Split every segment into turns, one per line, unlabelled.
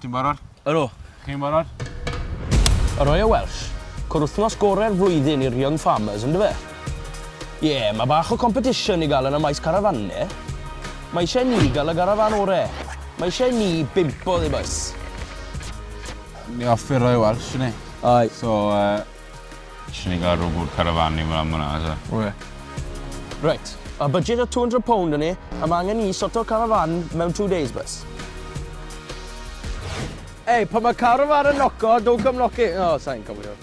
Ti'n barod?
Ydw.
Chi'n barod?
Y Royal Welsh, cwr wythnos gorau'r flwyddyn i'r young farmers, ynddo fe? Ie, mae bach o competition i gael yn y maes carafannau. Mae eisiau ni gael y garafan orau. Mae eisiau ni 5 o boys.
Ni offer Royal Welsh, ni.
Ai.
So, eisiau ni gael rhywbeth carafan i mewn hwnna, so.
Ie. Right, a budget o £200 yn ni, a mae angen ni sorto carafan mewn 2 days, boys. Ei, pa mae carafan yn noco, don't come knocking. O, sa'n cofio.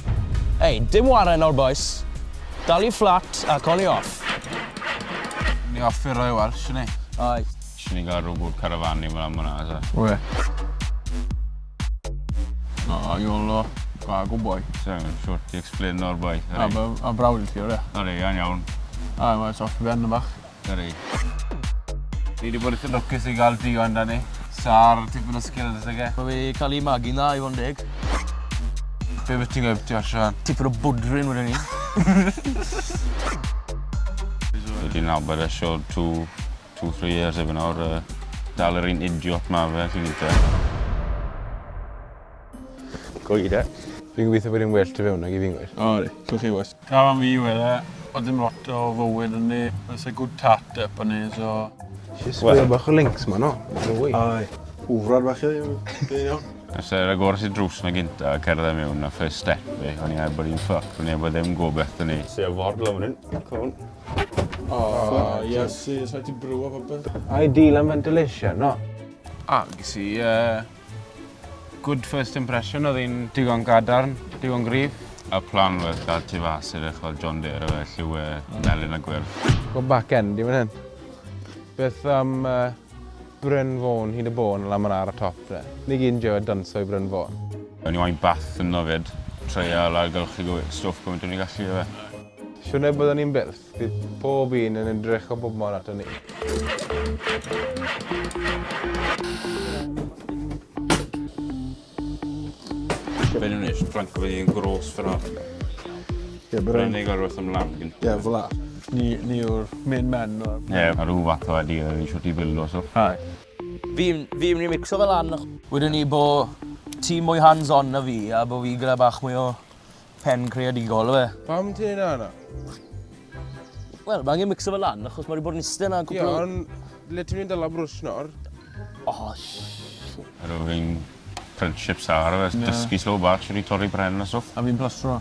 Ei, dim waren o'r boys. Dal i fflat a coli off.
Ni offer Royal Welsh, ni.
Ai.
Eisiau ni gael rhywbeth carafan i mewn hwnna, so.
Ie.
O, iolo. Gago boi.
So, siwr ti explain o'r boi.
A brawd i ti, o'r e?
Sorry, iawn.
A, mae'n soft ben y bach.
Sorry. Ni wedi bod eitha lwcus i gael digon da ni. Sa'r tipyn o skills ag e.
Mae fi cael ei magu na i fod yn deg.
Be beth ti'n gwybod ti Sian?
Tipyn o bwdrin wedyn ni.
Wedi nabod e siwr 2-3 years efo nawr. Dal yr un idiot ma fe, chi'n gwybod.
Gwyd e.
Fi'n gobeithio bod hi'n well tu fewn ag i fi'n gweud.
O, di. Cwch chi was. Gafan fi wede, o dim lot o fywyd yn ni. Fysa good tart-up yn ni, so...
Eisiau sbio bach o links ma, no?
Ai. Wfrad bach i ddim iawn.
Os yr agor sy'n drws na gynta a cerdded mewn a first step fi, o'n i'n bod i'n ffuck, o'n i'n bod ddim gobeith yn ni. Se o ford lawn yn, cwn.
O, yes, sa'i ti brw o popeth.
Ideal am ventilation, no?
Ges i good first impression, oedd hi'n digon gadarn, digon grif. Y plan oedd gael tu fas i'r eich John Deere o fe, lliw melyn a gwyrdd.
Go back end i fan hyn. Beth am Bryn Fôn, hyd y bôn, la ma'n ar y top dre. Ni gyn jo y dynso i Bryn Fôn.
O'n i wain bath yn nofyd, treial a gylchu stwff gymaint o'n i gallu o fe.
Siwne bod ni'n byrth, bydd pob un yn edrych o bob mon ato ni.
Fe'n nhw'n eich, Franco fe i'n gros ffyr o.
Ie,
Fe'n ei gorfod ymlaen gynt.
Ie, fel la. Ni yw'r main man o'r...
Ie, a rhyw fath o wedi o'n i siwt i bildo, so.
Ai.
Fi'n mynd i mixo fel lan. Wedyn ni bod tîm mwy hands-on na fi, a bod fi gyda bach mwy o pen creadigol, o fe.
Pam ti'n yna?
Wel, mae angen mixo fel lan, achos mae wedi bod yn isten a
Ie,
cwpl...
ond le ti'n mynd dala brwys nawr?
O,
A rhyw fi'n friendships ar o fe, dysgu slow bach, siwr i torri bren a stwff.
A fi'n plastro.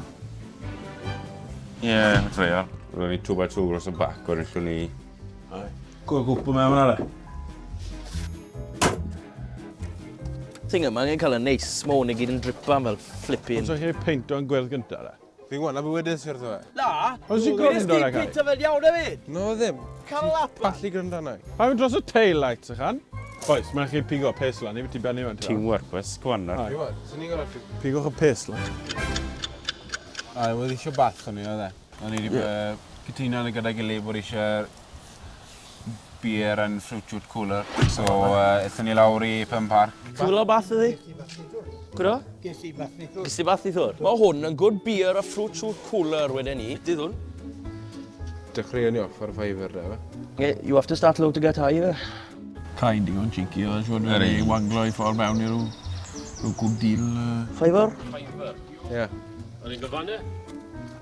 Ie, treial. Roedd ni 2x2 dros y bac, o'r llwn ni...
Gwyl gwbl mewn ar e.
Tinga, mae angen cael y neis, môn i gyd yn dripan fel flipping.
Os ydych chi'n peint o'n gweld gyntaf e?
Fi'n gwan, a bywydus i'r ddo fe.
Na!
Os ti'n gwrando ar e, Cai?
fel iawn efyd!
No ddim.
Cael lap!
Balli gryndo na.
A fi'n dros y tail lights ychan. Oes, mae'n chi pigo pes lan, i fi ti benni mewn.
Teamwork, bys, gwanar.
Fi'n gwan, sy'n ni'n gorau...
Pigwch y pes lan.
A, wedi eisiau bath o'n i, oedd e.
O'n i wedi cytuno yn y gyda gilydd bod eisiau beer and fruit juice cooler. So, eithon ni lawr i Pen Park.
Cwlo bath ydi? Gwrdo? Ges i bath i ddod. Mae hwn yn good beer a fruit shoot cooler wedyn ni. Dydd hwn.
Dechrau ni off ar y Fiverr, de, fe.
You have to start low to get high, fe.
Cain digon cheeky, oedd siwr
Yr
wedi
un.
wanglo i ffordd mewn i rhyw good deal.
Fiver?
Ie.
O'n i'n gyfan e?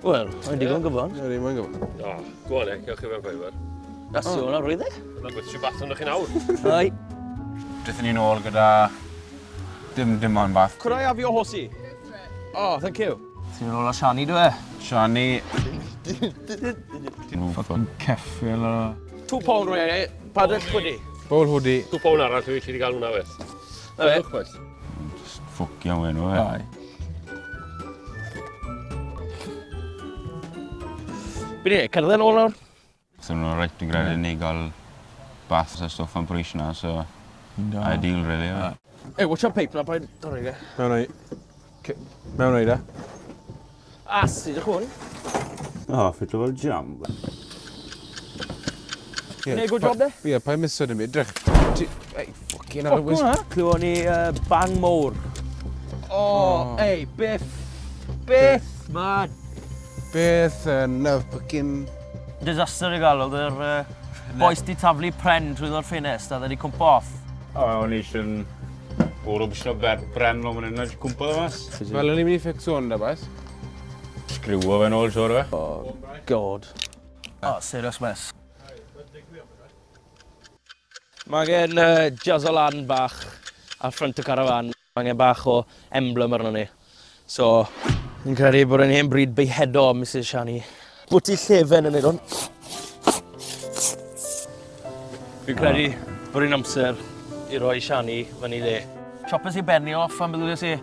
Wel, mae'n digon gyfan.
Ie, ni'n mwyn gyfan.
O, go on e, gewch chi fe'n ffeifr.
That's the hwnna, roedd e?
Yna gwyth si bath o'n chi nawr.
Ai.
Dython ni nôl gyda dim ond bath.
Could I have your horsey? Oh, thank you. Ti'n ôl o Shani, dwi e?
Shani.
Fucking ceffil o...
£2 roi e, padel chwyddi.
Bol hwdi.
Two pown arall fi chi wedi cael hwnna weth.
Na fe.
Gwch,
Just ffwc iawn nhw, e.
Ai.
Bydde, cerdded nôl nawr?
So nhw'n reit yn gredu ni gael bath a stwff am bris na, so ideal, really.
Hey, watch out paper na, paid dorri e.
Mewn o'i. Mewn o'i, de.
Asi, dych hwn.
O, ffitlo fel jam.
Neu good job de?
Ie, pa'n misod yn mi, drech. Ei, ffocin ar y
Ffwc
wis.
hwnna? Clywon ni bang mowr. O, ei, biff. Biff, man.
Beth yn ffocin...
Disaster i gael, oedd yr boes di taflu pren trwy ddod ffenest a dda di cwmpa off.
O, o'n i eisiau'n O'r o bysio bren lo mynd yna, cwmpa dda mas.
Fel o'n i'n mynd i ffixo hwn da, boys.
Sgriwo fe'n ôl, siwr o fe.
Oh, God. Oh, serious mess. Mae gen jazzolan bach ar ffrant y carafan. Mae gen bach o emblem arno ni. So, ni'n credu bod yn hen bryd beihedo Mrs Shani. Bwti llefen yn ei hwn. Fi'n credu bod yn amser i roi Shani fan i le. Choppers i benni off am byddwn i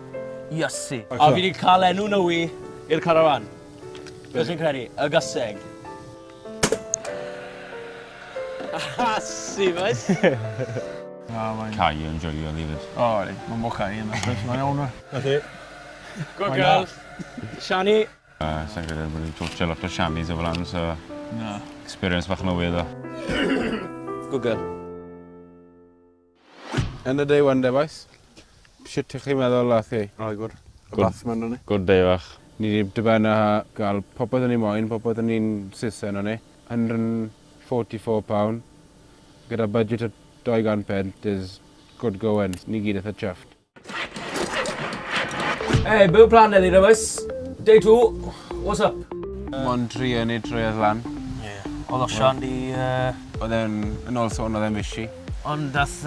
Iesu. A fi wedi cael enw newi i'r carafan. Beth fi'n credu? Y gyseg. Asi, faes?
Cai yn joio ddifyd.
O, di. Mae'n mo Cai yna. Mae'n iawn o.
Nath i. Good girl. Shani.
Sa'n credu bod ni'n twtio lot o sianis o flan, so
Na.
experience bach newydd o.
Good girl.
End of day one day, boys. Sut ych chi'n meddwl lath chi?
O, gwrdd. Y
Good.
bath ma'n ni.
Good day fach.
Ni wedi dibynnu a gael popeth o'n i moyn, popeth o'n i'n sisen o'n i. £144. Gyda budget o 200 pent is good going. Ni gyd eitha chuffed.
Hey, byw plan edrych, boys. Day 2. What's up?
Mon tri yn ei trwyedd lan.
Oedd Osian di...
Oedd e'n ôl sôn oedd e'n fysi.
Ond dath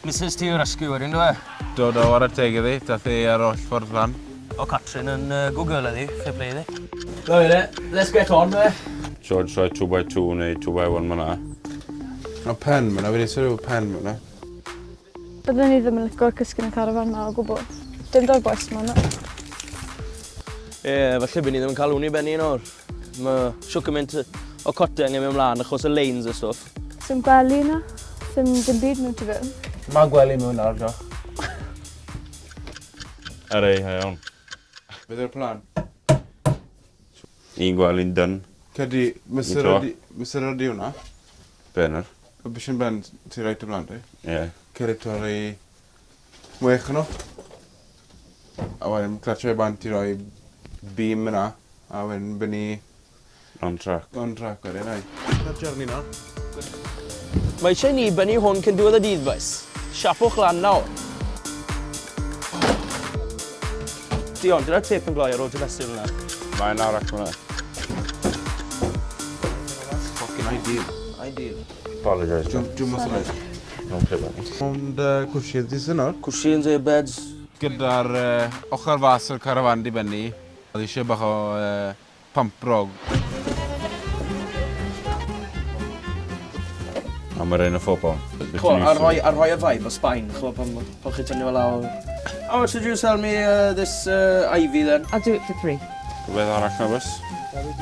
Mrs T o'r rescue wedyn, dwi?
Dod o ar y teg iddi, dath ei ar oll ffordd lan.
O Catrin yn Google eddi, fair play eddi. No, let's get on, dwi?
George rhoi 2x2 neu 2x1 ma'na.
O pen ma'na, wedi sylw pen ma'na.
Byddwn ni ddim yn licor cysgu yn y carafan ma o gwbl. Dim do'r boes ma yna.
Falle bydd ni ddim yn cael hwn i benni yn o'r. Mae siwc yn mynd o cotau angen mynd ymlaen achos y lanes a stwff.
Sim gwely yna. Sim dim byd mewn ti fewn.
Mae gwely mewn ar, do.
Ar ei, ha iawn.
Beth yw'r plan?
Un gwely'n dyn.
Cedi, mysur ydi hwnna.
Bener.
O bysyn ben ti reit o blaen di.
Ie.
Ceri torri mwech nhw. A wedyn clatio i bant i roi beam yna. A wedyn byn ni
On track.
on track wedyn, ai. Dyna'r journey na.
Mae eisiau ni benni hwn cyn diwedd y dydd, boes. Siapwch lan nawr. Dion, dyna'r tip yn gloi ar ôl dy fesul yna.
Mae'n arach ma'na.
Fucking ideal.
Ideal.
Apologise.
Dwi'n mas yna.
Don't play bunny.
Ond cwsiyd di sy'n o'r.
Cushions, beds.
Gyda'r ochr fas o'r carafan di benni, oedd eisiau bach o pamprog.
A mae'r un o £4.
Ar rhoi y vibe o Sbaen, chwa pan chi tynnu fel lawr. How much did you sell me this Ivy then?
I'll do it for 3.
Rhywbeth arall na bys?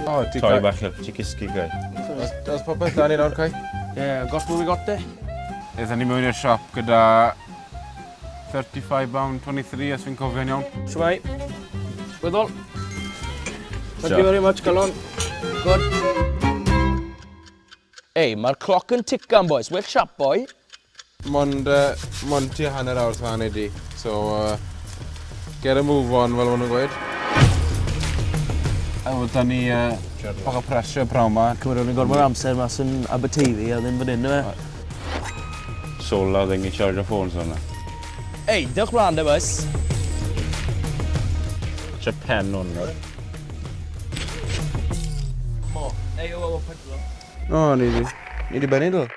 O, ti
Toi bach help ti cysgu gai.
Oes popeth dan i nawr, Cai?
Yeah, got what we got there.
Eithon ni mewn i'r siop gyda £35.23 os fi'n cofio'n iawn.
Shwmai. Wyddol. Thank you very much, Calon. Good. Ei, mae'r cloc yn tican, boys. Wake sharp, boy.
Mond ti a hanner awr fan i di. So, get a move on fel maen nhw'n gweud. A wel, da ni bach o presio praw ma.
Cymryd ni'n gormod amser mas yn Aberteifi a ddim fan hyn, yma.
Sola ddeng i charge o ffôns o'na.
Ei, diolch blan, de, boys.
Sia pen o'n nhw.
Ei, o, pedlo.
O, ni di benni dwi.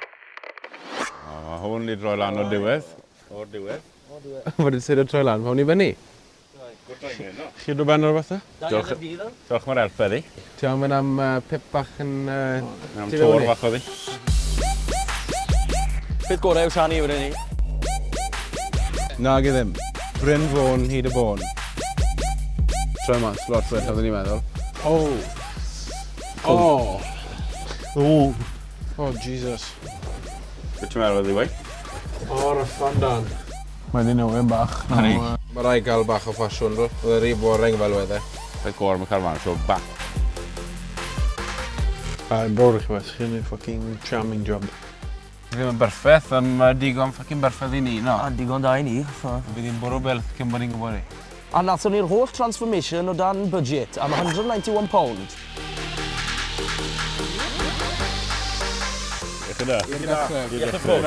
Mae hwn i droi lan o'r diwedd. O'r diwedd.
Mae di sedd o troi lan, fawn i benni. Chi dod ben o'r fatha?
Diolch mae'r elp eddi.
Ti am mynd am pip bach yn...
Am
Ti
tor
fewn i?
bach oddi.
Peth gorau yw Shani wedyn ni.
Nag i ddim. Bryn Fôn, hyd y bôn. Troi mas, lot fwyr, oedden ni'n meddwl.
Oh, Jesus.
Beth ti'n meddwl oddi wei?
O'r ffan dan.
Mae'n un newyn bach.
Hynny.
Mae rai gael bach o ffasiwn dwi. Oedd e rhi boring fel wedi.
Rhaid gwar mae carfan, so back.
Yn bror i chi beth, chi'n ei fucking charming job.
Ddim yn berffaith, ond mae digon ffocin berffaith i ni, no.
A digon da i ni.
Bydd hi'n bwrw belt cyn bod ni'n gwybod ni.
A nathon ni'r holl transformation o dan budget am £191.
Ych yna?
Diolch yn fawr.